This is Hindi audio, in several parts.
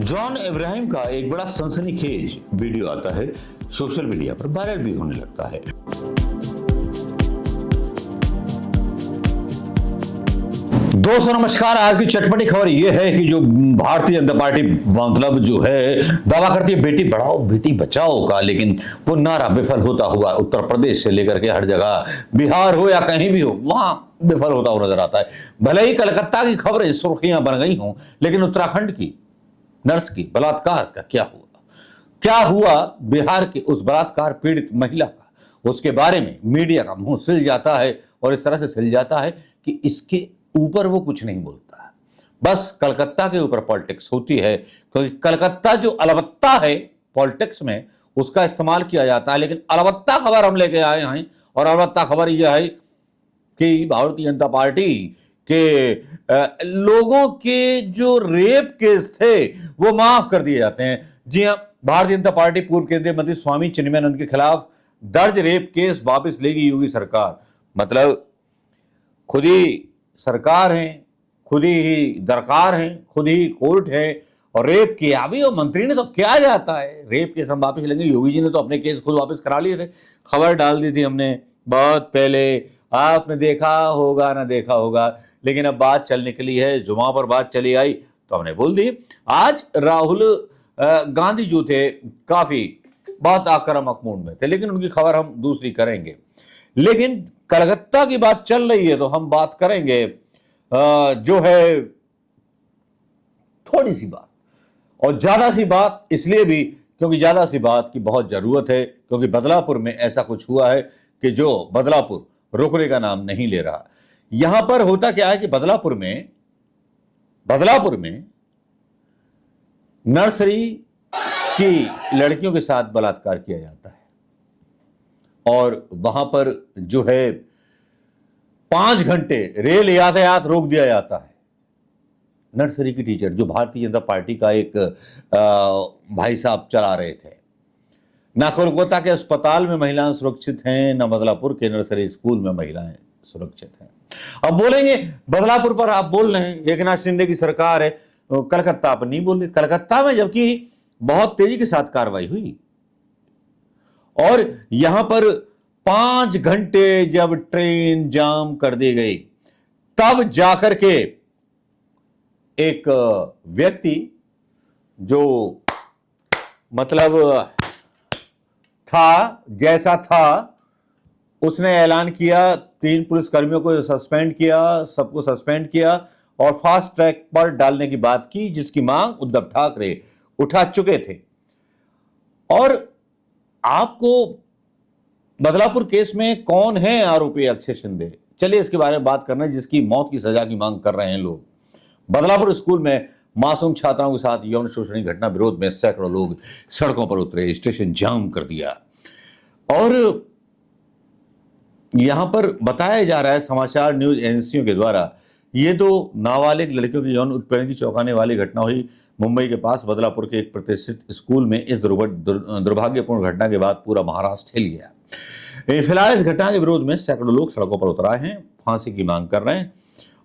जॉन इब्राहिम का एक बड़ा सनसनीखेज वीडियो आता है, सोशल मीडिया पर वायरल भी होने लगता है। दोस्तों नमस्कार। आज की चटपटी खबर यह है कि जो भारतीय जनता पार्टी मतलब जो है दावा करती है बेटी बढ़ाओ बेटी बचाओ का, लेकिन वो नारा विफल होता हुआ उत्तर प्रदेश से लेकर के हर जगह, बिहार हो या कहीं भी हो, वहां विफल होता हुआ नजर आता है। भले ही कलकत्ता की खबरें सुर्खियां बन गई हों, लेकिन उत्तराखंड की नर्स की बलात्कार का क्या हुआ, क्या हुआ बिहार की उस बलात्कार पीड़ित महिला का, उसके बारे में मीडिया का मुंह सिल जाता है और इस तरह से सिल जाता है कि इसके ऊपर वो कुछ नहीं बोलता है। बस कलकत्ता के ऊपर पॉलिटिक्स होती है, क्योंकि कलकत्ता जो अलबत्ता है पॉलिटिक्स में उसका इस्तेमाल किया जाता है। लेकिन अलबत्ता खबर हम लेके आए हैं, और अलबत्ता खबर यह है कि भारतीय जनता पार्टी के लोगों के जो रेप केस थे वो माफ कर दिए जाते हैं। जी हां, भारतीय जनता पार्टी पूर्व केंद्रीय मंत्री स्वामी चिन्मयानंद के खिलाफ दर्ज रेप केस वापस लेगी योगी सरकार। मतलब खुद ही सरकार है, खुद ही दरकार है, खुद ही कोर्ट है, और रेप किया भी, और मंत्री ने तो क्या जाता है, रेप केस हम वापस लेंगे। योगी जी ने तो अपने केस खुद वापस करा लिए थे, खबर डाल दी थी हमने बहुत पहले, आपने देखा होगा ना देखा होगा, लेकिन अब बात चल निकली है, जुमा पर बात चली आई तो हमने बोल दी। आज राहुल गांधी जो थे काफी बहुत आक्रामक मूड में थे, लेकिन उनकी खबर हम दूसरी करेंगे। लेकिन कलकत्ता की बात चल रही है तो हम बात करेंगे जो है थोड़ी सी बात, और ज्यादा सी बात इसलिए भी क्योंकि ज्यादा सी बात की बहुत जरूरत है, क्योंकि बदलापुर में ऐसा कुछ हुआ है कि जो बदलापुर रुकने का नाम नहीं ले रहा। यहां पर होता क्या है कि बदलापुर में नर्सरी की लड़कियों के साथ बलात्कार किया जाता है, और वहां पर जो है 5 घंटे रेल यातायात रोक दिया जाता है। नर्सरी की टीचर जो भारतीय जनता पार्टी का एक भाई साहब चला रहे थे। ना कोलकाता के अस्पताल में महिलाएं सुरक्षित हैं, ना बदलापुर के नर्सरी स्कूल में महिलाएं सुरक्षित हैं। अब बोलेंगे बदलापुर पर आप बोल रहे हैं, एकनाथ शिंदे की सरकार है, कलकत्ता पर नहीं बोल रहे। कलकत्ता में जबकि बहुत तेजी के साथ कार्रवाई हुई, और यहां पर 5 घंटे जब ट्रेन जाम कर दी गई, तब जाकर के एक व्यक्ति जो मतलब था जैसा था, उसने ऐलान किया, 3 पुलिसकर्मियों को सस्पेंड किया, सबको सस्पेंड किया, और फास्ट ट्रैक पर डालने की बात की, जिसकी मांग उद्धव ठाकरे उठा चुके थे। और आपको बदलापुर केस में कौन है आरोपी? अक्षय शिंदे। चलिए इसके बारे में बात करना है, जिसकी मौत की सजा की मांग कर रहे हैं लोग। बदलापुर स्कूल में मासूम छात्राओं के साथ यौन शोषण की घटना विरोध में सैकड़ों लोग सड़कों पर उतरे, स्टेशन जाम कर दिया। और यहां पर बताया जा रहा है समाचार न्यूज एजेंसियों के द्वारा, ये 2 नाबालिग लड़कियों की यौन उत्पीड़न की चौंकाने वाली घटना हुई मुंबई के पास बदलापुर के एक प्रतिष्ठित स्कूल में। इस दुर्भाग्यपूर्ण घटना के बाद पूरा महाराष्ट्र हिल गया। फिलहाल इस घटना के विरोध में सैकड़ों लोग सड़कों पर उतर आए हैं, फांसी की मांग कर रहे हैं।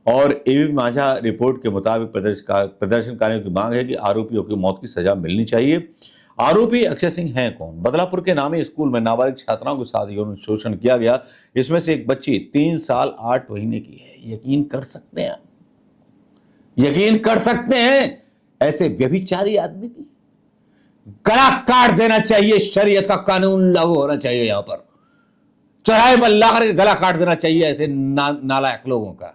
और एबीपी माझा रिपोर्ट के मुताबिक प्रदर्शनकारियों की मांग है कि आरोपियों की मौत की सजा मिलनी चाहिए। आरोपी अक्षय सिंह हैं कौन? बदलापुर के नामी स्कूल में नाबालिग छात्राओं के साथ यौन शोषण किया गया। इसमें से एक बच्ची 3 साल 8 महीने की है। यकीन कर सकते हैं? यकीन कर सकते हैं ऐसे व्यभिचारी आदमी की गला काट देना चाहिए। शरीयत का कानून लागू होना चाहिए, यहां पर चौराहे पर ला करके गला काट देना चाहिए ऐसे नालायक लोगों का।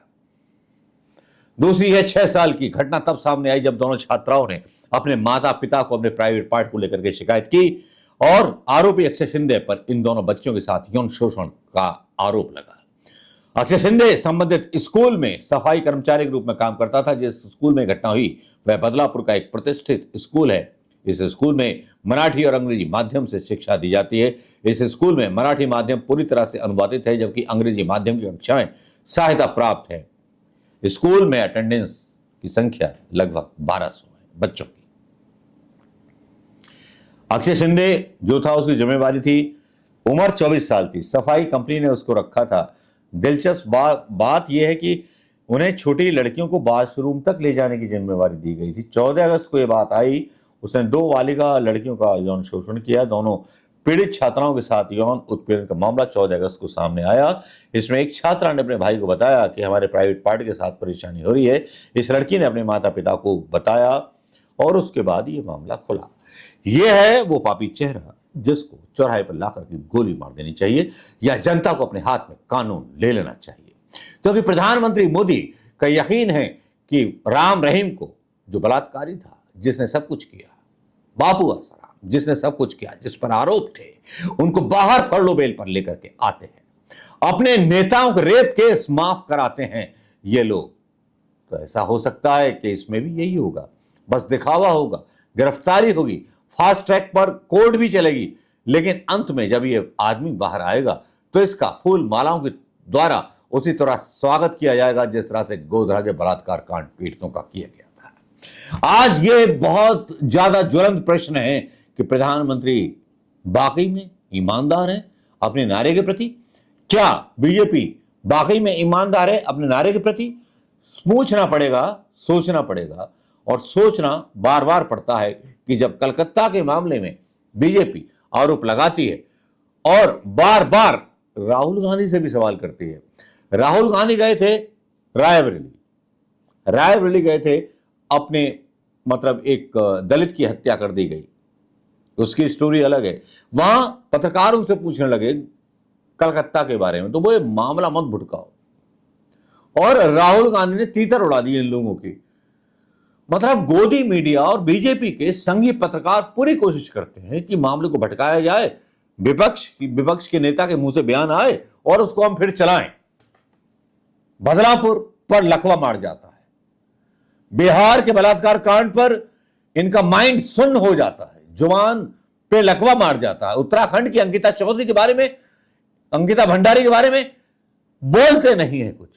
दूसरी है 6 साल की। घटना तब सामने आई जब दोनों छात्राओं ने अपने माता पिता को अपने प्राइवेट पार्ट को लेकर के शिकायत की, और आरोपी अक्षय शिंदे पर इन दोनों बच्चों के साथ यौन शोषण का आरोप लगा। अक्षय शिंदे संबंधित स्कूल में सफाई कर्मचारी के रूप में काम करता था। जिस स्कूल में घटना हुई वह बदलापुर का एक प्रतिष्ठित स्कूल है। इस स्कूल में मराठी और अंग्रेजी माध्यम से शिक्षा दी जाती है। इस स्कूल में मराठी माध्यम पूरी तरह से अनुवादित है, जबकि अंग्रेजी माध्यम की कक्षाएं सहायता प्राप्त है। स्कूल में अटेंडेंस की संख्या लगभग 1200 है बच्चों की। अक्षय शिंदे जो था उसकी जिम्मेवारी थी, उम्र 24 साल थी, सफाई कंपनी ने उसको रखा था। दिलचस्प बात यह है कि उन्हें छोटी लड़कियों को वॉशरूम तक ले जाने की जिम्मेवारी दी गई थी। 14 अगस्त को यह बात आई, उसने 2 बालिका लड़कियों का यौन शोषण किया। दोनों पीड़ित छात्राओं के साथ यौन उत्पीड़न का मामला 14 अगस्त को सामने आया। इसमें एक छात्रा ने अपने भाई को बताया कि हमारे प्राइवेट पार्ट के साथ परेशानी हो रही है। इस लड़की ने अपने माता पिता को बताया और उसके बाद ये मामला खुला। यह है वो पापी चेहरा जिसको चौराहे पर लाकर के गोली मार देनी चाहिए या जनता को अपने हाथ में कानून ले लेना चाहिए, क्योंकि प्रधानमंत्री मोदी का यकीन है कि राम रहीम को, जो बलात्कारी था, जिसने सब कुछ किया, बापू आसाराम जिसने सब कुछ किया, जिस पर आरोप थे, उनको बाहर फरलो बेल पर लेकर के आते हैं, अपने नेताओं के रेप केस माफ कराते हैं ये लोग। तो ऐसा हो सकता है कि इसमें भी यही होगा, बस दिखावा होगा, गिरफ्तारी होगी, फास्ट ट्रैक पर कोर्ट भी चलेगी, लेकिन अंत में जब ये आदमी बाहर आएगा तो इसका फूल मालाओं के द्वारा उसी तरह स्वागत किया जाएगा जिस तरह से गोधरा के बलात्कार कांड पीड़ितों का किया गया था। आज ये बहुत ज्यादा ज्वलंत प्रश्न है कि प्रधानमंत्री वाकई में ईमानदार है अपने नारे के प्रति? क्या बीजेपी वाकई में ईमानदार है अपने नारे के प्रति? पूछना पड़ेगा, सोचना पड़ेगा, और सोचना बार बार पड़ता है कि जब कलकत्ता के मामले में बीजेपी आरोप लगाती है और बार बार राहुल गांधी से भी सवाल करती है। राहुल गांधी गए थे रायबरेली गए थे, अपने मतलब एक दलित की हत्या कर दी गई, उसकी स्टोरी अलग है। वहां पत्रकार उनसे पूछने लगे कलकत्ता के बारे में, तो वो मामला मत भुटकाओ, और राहुल गांधी ने तीतर उड़ा दी इन लोगों की। मतलब गोदी मीडिया और बीजेपी के संघी पत्रकार पूरी कोशिश करते हैं कि मामले को भटकाया जाए, विपक्ष के नेता के मुंह से बयान आए और उसको हम फिर चलाएं। बदलापुर पर लकवा मार जाता है, बिहार के बलात्कार कांड पर इनका माइंड सुन्न हो जाता है, जुबान पे लकवा मार जाता है। उत्तराखंड की अंकिता चौधरी के बारे में, अंकिता भंडारी के बारे में बोलते नहीं है कुछ,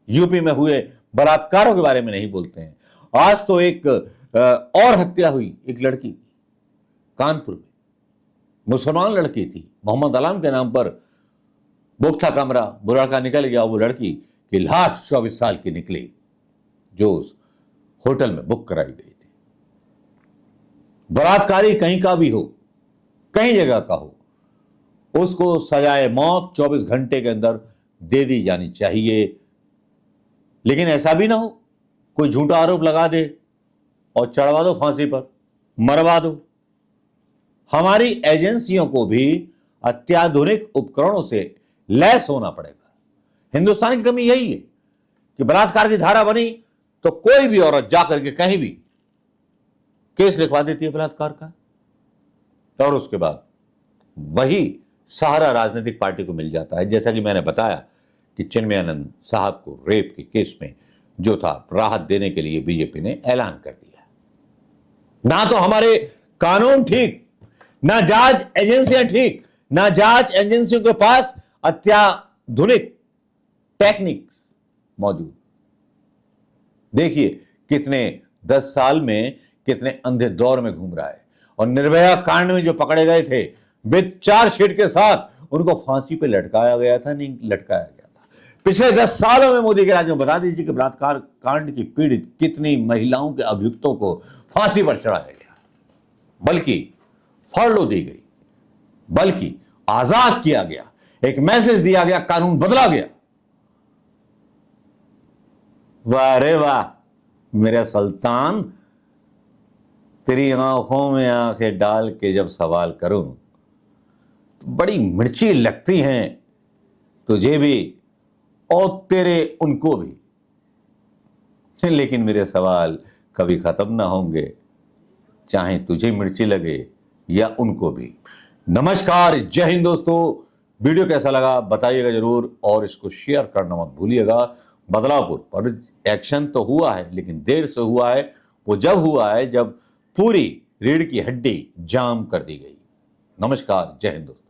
यूपी में हुए बलात्कारों के बारे में नहीं बोलते हैं। आज तो एक और हत्या हुई, एक लड़की कानपुर में, मुसलमान लड़की थी, मोहम्मद अलाम के नाम पर बुक था कमरा, वो लड़का निकल गया, वो लड़की की लाश 24 साल की निकली जो उस होटल में बुक कराई गई थी। बलात्कारी कहीं का भी हो, कहीं जगह का हो, उसको सजाए मौत 24 घंटे के अंदर दे दी जानी चाहिए। लेकिन ऐसा भी ना हो कोई झूठा आरोप लगा दे और चढ़वा दो फांसी पर, मरवा दो। हमारी एजेंसियों को भी अत्याधुनिक उपकरणों से लैस होना पड़ेगा। हिंदुस्तान की कमी यही है कि बलात्कार की धारा बनी तो कोई भी औरत जाकर के कहीं भी केस लिखवा देती है बलात्कार का, और उसके बाद वही सहारा राजनीतिक पार्टी को मिल जाता है। जैसा कि मैंने बताया कि चिन्मयानंद साहब को रेप के केस में जो था, राहत देने के लिए बीजेपी ने ऐलान कर दिया। ना तो हमारे कानून ठीक, ना जांच एजेंसियां ठीक, ना जांच एजेंसियों के पास अत्याधुनिक टेक्निक्स मौजूद। देखिए कितने 10 साल में कितने अंधे दौर में घूम रहा है। और निर्भया कांड में जो पकड़े गए थे विद चार्जशीट के साथ, उनको फांसी पे लटकाया गया था, नहीं लटकाया गया था। पिछले 10 सालों में मोदी के राज में बता दीजिए कि बलात्कार कांड की पीड़ित कितनी महिलाओं के अभियुक्तों को फांसी पर चढ़ाया गया, बल्कि फरलो दी गई, बल्कि आजाद किया गया, एक मैसेज दिया गया, कानून बदला गया। वाह रे वाह मेरा सुल्तान, तेरी आंखों में आंखें डाल के जब सवाल करूं तो बड़ी मिर्ची लगती हैं तुझे भी और तेरे उनको भी, लेकिन मेरे सवाल कभी खत्म ना होंगे, चाहे तुझे मिर्ची लगे या उनको भी। नमस्कार, जय हिंद दोस्तों। वीडियो कैसा लगा बताइएगा जरूर, और इसको शेयर करना मत भूलिएगा। बदलापुर पर एक्शन तो हुआ है, लेकिन देर से हुआ है। वो जब हुआ है जब पूरी रीढ़ की हड्डी जाम कर दी गई। नमस्कार, जय हिंद दोस्तों।